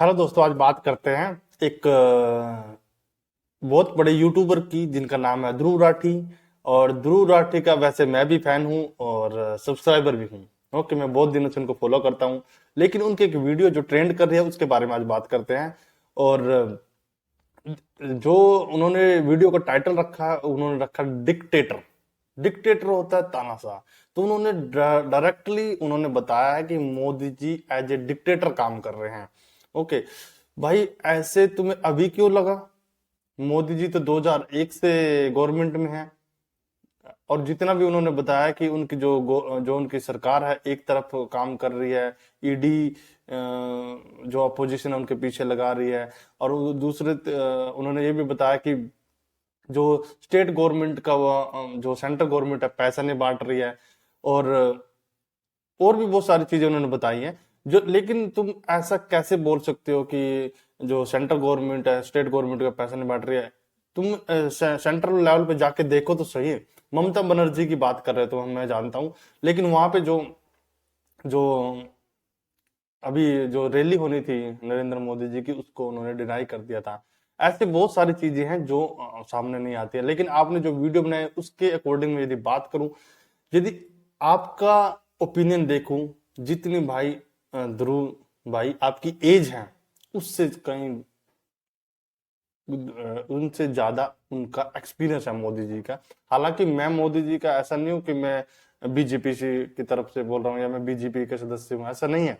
Hello दोस्तों, आज बात करते हैं एक बहुत बड़े यूट्यूबर की जिनका नाम है ध्रुव राठी। और ध्रुव राठी का वैसे मैं भी फैन हूं और सब्सक्राइबर भी हूं। ओके, मैं बहुत दिनों से उनको फॉलो करता हूं। लेकिन उनकी एक वीडियो जो ट्रेंड कर रही है उसके बारे में आज बात करते हैं। और जो उन्होंने वीडियो का टाइटल रखा, उन्होंने रखा डिक्टेटर। डिक्टेटर होता है तानाशाह। तो उन्होंने डायरेक्टली उन्होंने बताया है कि Modi ji as a dictator काम कर रहे हैं। ओके भाई, ऐसे तुम्हें अभी क्यों लगा? मोदी जी तो 2001 से गवर्नमेंट में है। और जितना भी उन्होंने बताया कि उनकी जो उनकी सरकार है एक तरफ काम कर रही है, ईडी जो अपोजिशन है उनके पीछे लगा रही है। और दूसरे उन्होंने ये भी बताया कि जो स्टेट गवर्नमेंट का जो सेंट्रल गवर्नमेंट है पैसा नहीं बांट रही है। और और भी बहुत सारी चीजें उन्होंने बताई हैं। जो लेकिन तुम ऐसा कैसे बोल सकते हो कि जो सेंट्रल गवर्नमेंट है स्टेट गवर्नमेंट का पैसा नहीं बांट रही है? तुम सेंट्रल लेवल पे जाके देखो तो सही। ममता बनर्जी की बात कर रहे हो तो मैं जानता हूँ। लेकिन वहां पे जो जो अभी जो रैली होनी थी नरेंद्र मोदी जी की, उसको उन्होंने डिनाई कर दिया था। ऐसे बहुत सारी चीजें हैं जो सामने नहीं आती है। लेकिन आपने जो वीडियो बनाया उसके अकॉर्डिंग में यदि बात करूं, यदि आपका ओपिनियन देखूं, जितनी भाई ध्रुव भाई आपकी एज है उससे कहीं उनसे ज्यादा उनका एक्सपीरियंस है मोदी जी का। हालांकि मैं मोदी जी का ऐसा नहीं हूं कि मैं बीजेपी से की तरफ से बोल रहा हूँ या मैं बीजेपी के सदस्य हूँ, ऐसा नहीं है।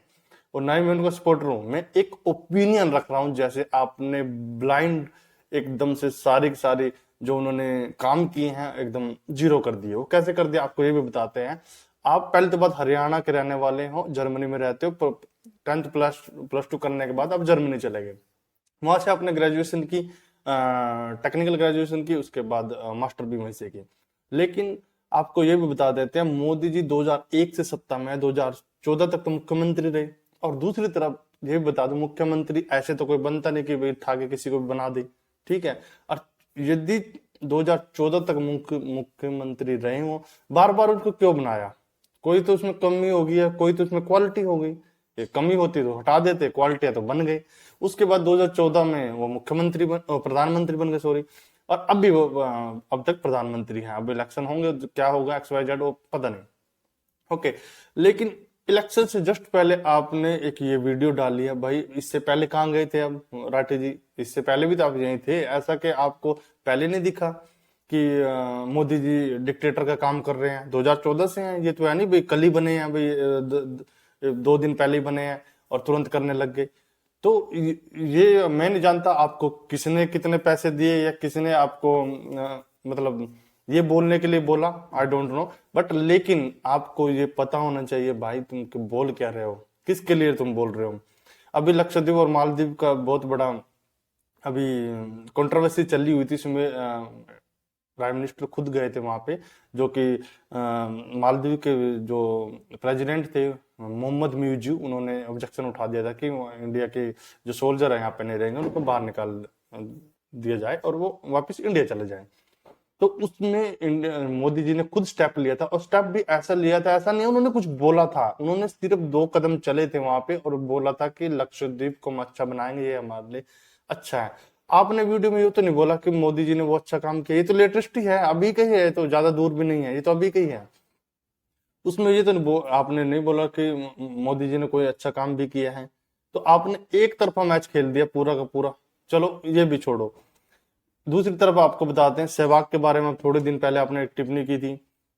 और ना ही मैं उनका सपोर्टर हूँ। मैं एक ओपिनियन रख रहा हूँ। जैसे आपने ब्लाइंड एकदम से सारी की सारी जो उन्होंने काम किए हैं एकदम जीरो कर दिए। वो कैसे कर दिया आपको ये भी बताते हैं। आप पहले तो बात हरियाणा के रहने वाले हो, जर्मनी में रहते हो, 10th प्लस प्लस टू करने के बाद आप जर्मनी चले गए। वहां से आपने ग्रेजुएशन की, टेक्निकल ग्रेजुएशन की, उसके बाद मास्टर भी वहीं से की। लेकिन आपको ये भी बता देते हैं, मोदी जी 2001 से सत्ता में है, 2014 तक तो मुख्यमंत्री रहे। और दूसरी तरफ ये भी बता दो, मुख्यमंत्री ऐसे तो कोई बनता नहीं कि भाई उठा के किसी को भी बना दे। ठीक है। और यदि 2014 तक मुख्यमंत्री रहे हो, बार बार उनको क्यों बनाया? कोई तो उसमें कमी होगी या कोई तो उसमें क्वालिटी हो गई। ये कमी होती तो हटा देते, क्वालिटी तो बन गई। उसके बाद 2014 में वो प्रधानमंत्री बन गए, सॉरी। और अब भी वो अब तक प्रधानमंत्री हैं। अब इलेक्शन होंगे तो क्या होगा XYZ वो पता नहीं। ओके। लेकिन इलेक्शन से जस्ट पहले आपने एक ये वीडियो डाली है भाई। इससे पहले कहाँ गए थे अब राठी जी? इससे पहले भी तो आप यहीं थे। ऐसा कि आपको पहले नहीं दिखा कि मोदी जी डिक्टेटर का काम कर रहे हैं? 2014 से हैं। ये तो है नहीं भाई कल ही बने हैं भाई, 2 दिन पहले ही बने हैं और तुरंत करने लग गए। तो ये मैं नहीं जानता आपको किसने कितने पैसे दिए या किसने आपको मतलब ये बोलने के लिए बोला, आई डोंट नो। बट लेकिन आपको ये पता होना चाहिए भाई तुम बोल क्या रहे हो, किसके लिए तुम बोल रहे हो। अभी लक्षद्वीप और मालदीव का बहुत बड़ा अभी कंट्रोवर्सी चली हुई थी। इसमें प्राइम मिनिस्टर खुद गए थे वहां पे, जो कि मालदीव के जो प्रेसिडेंट थे मोहम्मद म्यूजिव, उन्होंने ऑब्जेक्शन उठा दिया था कि इंडिया के जो सोल्जर है यहाँ पे नहीं रहेंगे, उनको बाहर निकाल दिया जाए और वो वापस इंडिया चले जाए। तो उसमें मोदी जी ने खुद स्टेप लिया था। और स्टेप भी ऐसा लिया था, ऐसा नहीं उन्होंने कुछ बोला था, उन्होंने सिर्फ 2 कदम चले थे वहां पे और बोला था कि लक्षद्वीप को हम अच्छा बनाएंगे, ये हमारे लिए अच्छा है। आपने वीडियो में ये तो नहीं बोला कि मोदी जी ने वो अच्छा काम किया। ये तो लेटेस्ट ही है, अभी का ही है, तो ज्यादा दूर भी नहीं है, ये तो अभी का ही है। उसमें ये तो नहीं आपने नहीं बोला कि मोदी जी ने कोई अच्छा काम भी किया है। तो आपने एक तरफा मैच खेल दिया पूरा का पूरा। चलो ये भी छोड़ो। दूसरी तरफ आपको बताते हैं सहवाग के बारे में। थोड़े दिन पहले आपने एक टिप्पणी की थी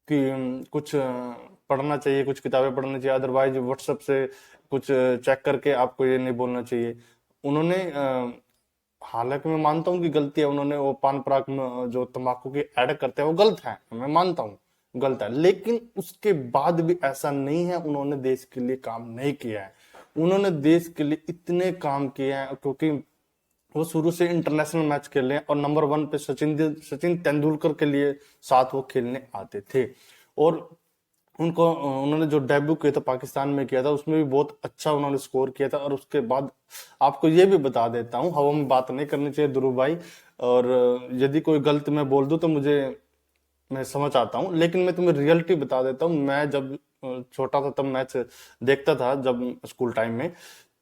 कि कुछ पढ़ना चाहिए, कुछ किताबें पढ़नी चाहिए, अदरवाइज व्हाट्सएप से कुछ चेक करके आपको ये नहीं बोलना चाहिए। उन्होंने हालांकि मैं मानता हूँ कि गलती है, उन्होंने वो पान पराग में जो तंबाकू की ऐड करते हैं वो गलत है, मैं मानता हूँ गलत है। लेकिन उसके बाद भी ऐसा नहीं है उन्होंने देश के लिए काम नहीं किया है। उन्होंने देश के लिए इतने काम किए हैं, क्योंकि वो शुरू से इंटरनेशनल मैच खेले और नंबर 1 पे सचिन तेंदुलकर के लिए साथ वो खेलने आते थे। और उनको उन्होंने जो डेब्यू किया था पाकिस्तान में किया था, उसमें भी बहुत अच्छा उन्होंने स्कोर किया था। और उसके बाद आपको ये भी बता देता हूँ, हवा में बात नहीं करनी चाहिए ध्रुव भाई। और यदि कोई गलत मैं बोल दूं तो मुझे, मैं समझ आता हूँ, लेकिन मैं तुम्हें रियलिटी बता देता हूँ। मैं जब छोटा था तब मैच देखता था, जब स्कूल टाइम में।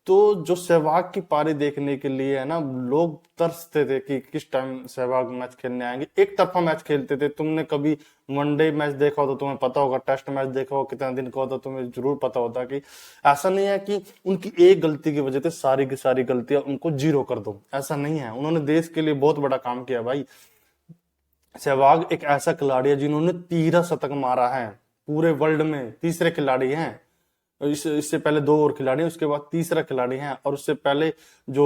तो जो सहवाग की पारी देखने के लिए है ना, लोग तरसते थे कि किस टाइम सहवाग मैच खेलने आएंगे। एक तरफा मैच खेलते थे। तुमने कभी वनडे मैच देखा हो तो तुम्हें पता होगा, टेस्ट मैच देखा हो कितने दिन का हो तो तुम्हें जरूर पता होता कि ऐसा नहीं है कि उनकी एक गलती की वजह से सारी की सारी गलतियां उनको जीरो कर दो, ऐसा नहीं है। उन्होंने देश के लिए बहुत बड़ा काम किया भाई। सहवाग एक ऐसा खिलाड़ी है जिन्होंने 13 शतक मारा है, पूरे वर्ल्ड में तीसरे खिलाड़ी हैं। इससे पहले दो और खिलाड़ी हैं, उसके बाद तीसरा खिलाड़ी हैं। और उससे पहले जो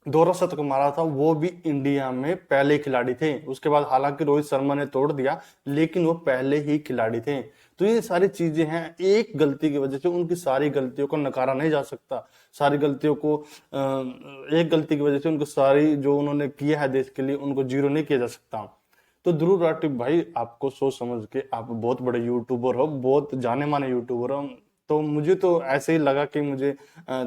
दोहरा शतक मारा था वो भी इंडिया में पहले खिलाड़ी थे। उसके बाद हालांकि रोहित शर्मा ने तोड़ दिया, लेकिन वो पहले ही खिलाड़ी थे। तो ये सारी चीजें हैं, एक गलती की वजह से उनकी सारी गलतियों को नकारा नहीं जा सकता। सारी गलतियों को एक गलती की वजह से उनको सारी जो उन्होंने किया है देश के लिए उनको जीरो नहीं किया जा सकता। तो ध्रुव राठी भाई, आपको सोच समझ के, आप बहुत बड़े यूट्यूबर हो, बहुत जाने माने यूट्यूबर हो, तो मुझे तो ऐसे ही लगा कि मुझे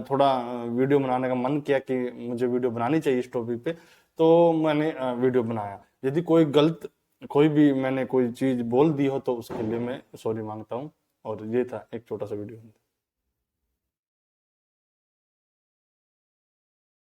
थोड़ा वीडियो बनाने का मन किया कि मुझे वीडियो बनानी चाहिए इस टॉपिक पे। तो मैंने वीडियो बनाया। यदि कोई भी मैंने कोई चीज बोल दी हो तो उसके लिए मैं सॉरी मांगता हूँ। और ये था एक छोटा सा वीडियो।